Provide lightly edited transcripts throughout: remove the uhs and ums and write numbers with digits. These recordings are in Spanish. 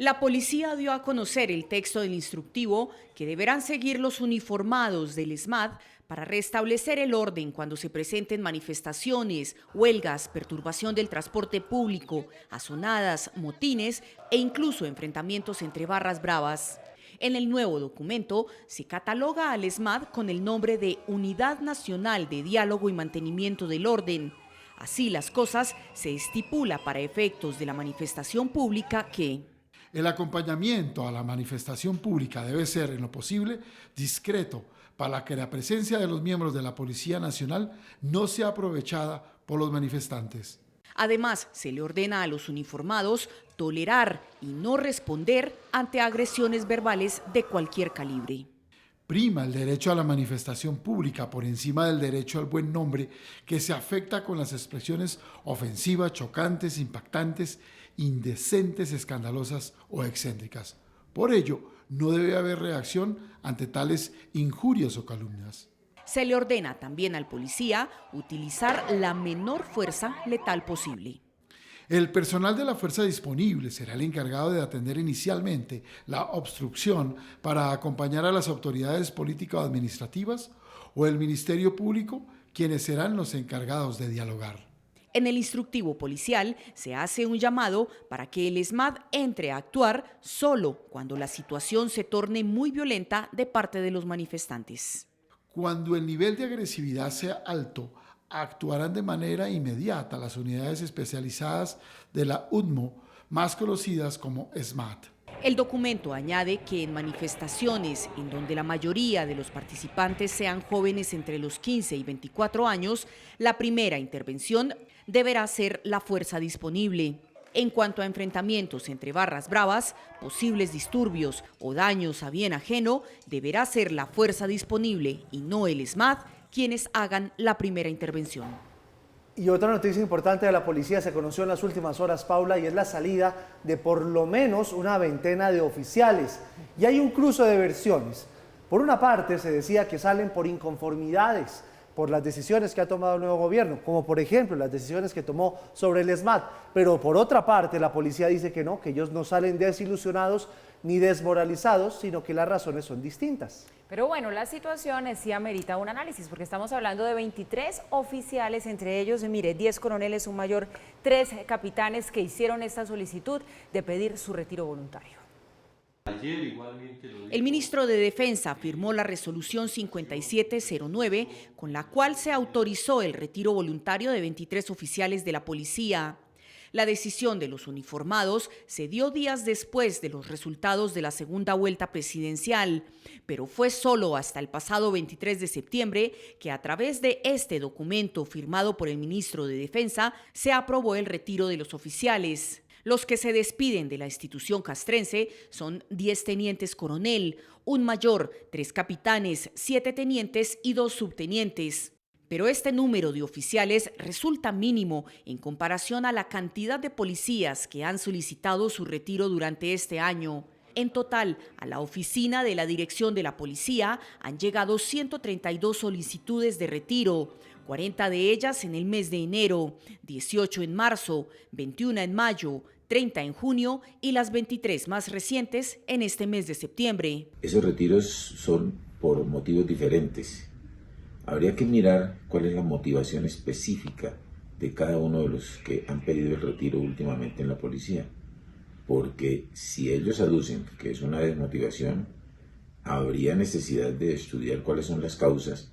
La policía dio a conocer el texto del instructivo que deberán seguir los uniformados del ESMAD para restablecer el orden cuando se presenten manifestaciones, huelgas, perturbación del transporte público, azonadas, motines e incluso enfrentamientos entre barras bravas. En el nuevo documento se cataloga al ESMAD con el nombre de Unidad Nacional de Diálogo y Mantenimiento del Orden. Así las cosas, se estipula para efectos de la manifestación pública que el acompañamiento a la manifestación pública debe ser, en lo posible, discreto para que la presencia de los miembros de la Policía Nacional no sea aprovechada por los manifestantes. Además, se le ordena a los uniformados tolerar y no responder ante agresiones verbales de cualquier calibre. Prima el derecho a la manifestación pública por encima del derecho al buen nombre, que se afecta con las expresiones ofensivas, chocantes, impactantes, indecentes, escandalosas o excéntricas. Por ello, no debe haber reacción ante tales injurias o calumnias. Se le ordena también al policía utilizar la menor fuerza letal posible. El personal de la fuerza disponible será el encargado de atender inicialmente la obstrucción para acompañar a las autoridades político-administrativas o el Ministerio Público, quienes serán los encargados de dialogar. En el instructivo policial se hace un llamado para que el ESMAD entre a actuar solo cuando la situación se torne muy violenta de parte de los manifestantes. Cuando el nivel de agresividad sea alto, actuarán de manera inmediata las unidades especializadas de la UDMO, más conocidas como ESMAD. El documento añade que en manifestaciones en donde la mayoría de los participantes sean jóvenes entre los 15 y 24 años, la primera intervención deberá ser la fuerza disponible. En cuanto a enfrentamientos entre barras bravas, posibles disturbios o daños a bien ajeno, deberá ser la fuerza disponible y no el ESMAD quienes hagan la primera intervención. Y otra noticia importante de la policía se conoció en las últimas horas, Paula, y es la salida de por lo menos una veintena de oficiales. Y hay un cruce de versiones. Por una parte, se decía que salen por inconformidades, por las decisiones que ha tomado el nuevo gobierno, como por ejemplo las decisiones que tomó sobre el ESMAD. Pero por otra parte, la policía dice que no, que ellos no salen desilusionados ni desmoralizados, sino que las razones son distintas. Pero bueno, la situación sí amerita un análisis, porque estamos hablando de 23 oficiales, entre ellos, mire, 10 coroneles, un mayor, 3 capitanes que hicieron esta solicitud de pedir su retiro voluntario. El ministro de Defensa firmó la resolución 5709, con la cual se autorizó el retiro voluntario de 23 oficiales de la policía. La decisión de los uniformados se dio días después de los resultados de la segunda vuelta presidencial, pero fue solo hasta el pasado 23 de septiembre que a través de este documento firmado por el ministro de Defensa se aprobó el retiro de los oficiales. Los que se despiden de la institución castrense son 10 tenientes coronel, un mayor, 3 capitanes, 7 tenientes y 2 subtenientes. Pero este número de oficiales resulta mínimo en comparación a la cantidad de policías que han solicitado su retiro durante este año. En total, a la oficina de la Dirección de la Policía han llegado 132 solicitudes de retiro, 40 de ellas en el mes de enero, 18 en marzo, 21 en mayo, 30 en junio y las 23 más recientes en este mes de septiembre. Esos retiros son por motivos diferentes. Habría que mirar cuál es la motivación específica de cada uno de los que han pedido el retiro últimamente en la policía. Porque si ellos aducen que es una desmotivación, habría necesidad de estudiar cuáles son las causas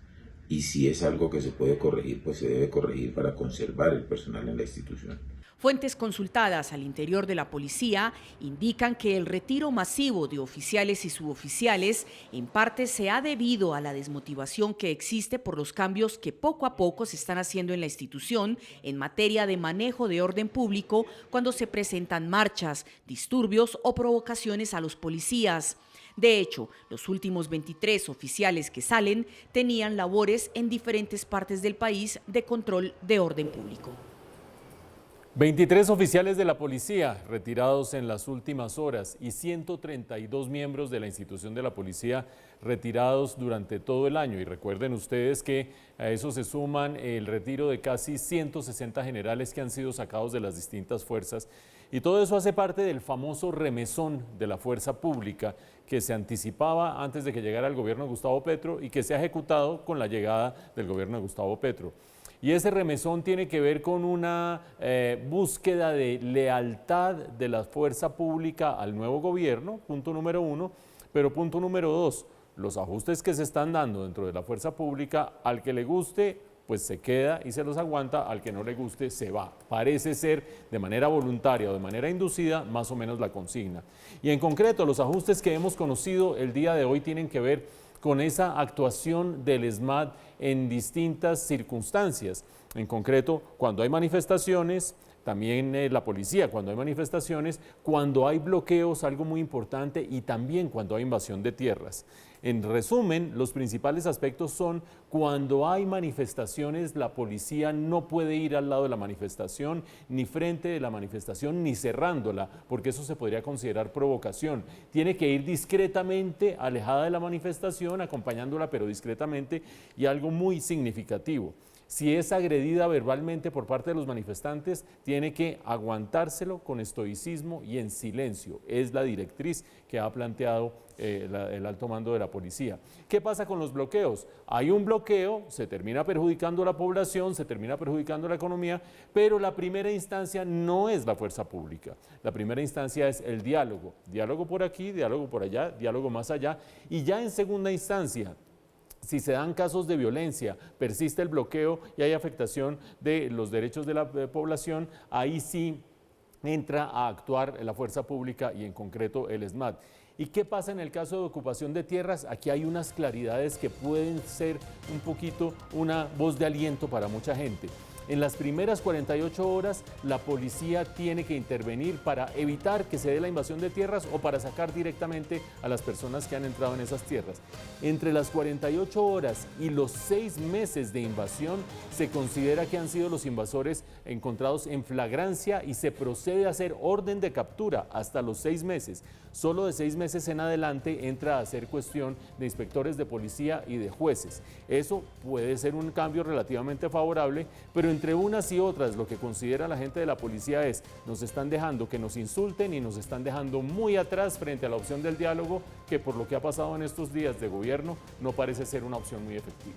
y si es algo que se puede corregir, pues se debe corregir para conservar el personal en la institución. Fuentes consultadas al interior de la policía indican que el retiro masivo de oficiales y suboficiales en parte se ha debido a la desmotivación que existe por los cambios que poco a poco se están haciendo en la institución en materia de manejo de orden público cuando se presentan marchas, disturbios o provocaciones a los policías. De hecho, los últimos 23 oficiales que salen tenían labores en diferentes partes del país de control de orden público. 23 oficiales de la policía retirados en las últimas horas y 132 miembros de la institución de la policía retirados durante todo el año. Y recuerden ustedes que a eso se suman el retiro de casi 160 generales que han sido sacados de las distintas fuerzas Y todo eso hace parte del famoso remesón de la fuerza pública que se anticipaba antes de que llegara el gobierno de Gustavo Petro y que se ha ejecutado con la llegada del gobierno de Gustavo Petro. Y ese remesón tiene que ver con una búsqueda de lealtad de la fuerza pública al nuevo gobierno, punto número 1, pero punto número 2, los ajustes que se están dando dentro de la fuerza pública, al que le guste, pues se queda y se los aguanta, al que no le guste se va. Parece ser de manera voluntaria o de manera inducida más o menos la consigna. Y en concreto, los ajustes que hemos conocido el día de hoy tienen que ver con esa actuación del ESMAD en distintas circunstancias. En concreto, cuando hay manifestaciones, también la policía cuando hay manifestaciones, cuando hay bloqueos, algo muy importante, y también cuando hay invasión de tierras. En resumen, los principales aspectos son cuando hay manifestaciones, la policía no puede ir al lado de la manifestación, ni frente de la manifestación, ni cerrándola, porque eso se podría considerar provocación. Tiene que ir discretamente, alejada de la manifestación, acompañándola, pero discretamente, y algo muy significativo. Si es agredida verbalmente por parte de los manifestantes, tiene que aguantárselo con estoicismo y en silencio. Es la directriz que ha planteado el alto mando de la policía. ¿Qué pasa con los bloqueos? Hay un bloqueo, se termina perjudicando a la población, se termina perjudicando la economía, pero la primera instancia no es la fuerza pública. La primera instancia es el diálogo. Diálogo por aquí, diálogo por allá, diálogo más allá. Y ya en segunda instancia, si se dan casos de violencia, persiste el bloqueo y hay afectación de los derechos de la población, ahí sí entra a actuar la fuerza pública y en concreto el ESMAD. ¿Y qué pasa en el caso de ocupación de tierras? Aquí hay unas claridades que pueden ser un poquito una voz de aliento para mucha gente. En las primeras 48 horas, la policía tiene que intervenir para evitar que se dé la invasión de tierras o para sacar directamente a las personas que han entrado en esas tierras. Entre las 48 horas y los 6 meses de invasión, se considera que han sido los invasores encontrados en flagrancia y se procede a hacer orden de captura hasta los 6 meses. Solo de 6 meses en adelante entra a ser cuestión de inspectores de policía y de jueces. Eso puede ser un cambio relativamente favorable, pero entre unas y otras lo que considera la gente de la policía es: nos están dejando que nos insulten y nos están dejando muy atrás frente a la opción del diálogo, que por lo que ha pasado en estos días de gobierno no parece ser una opción muy efectiva.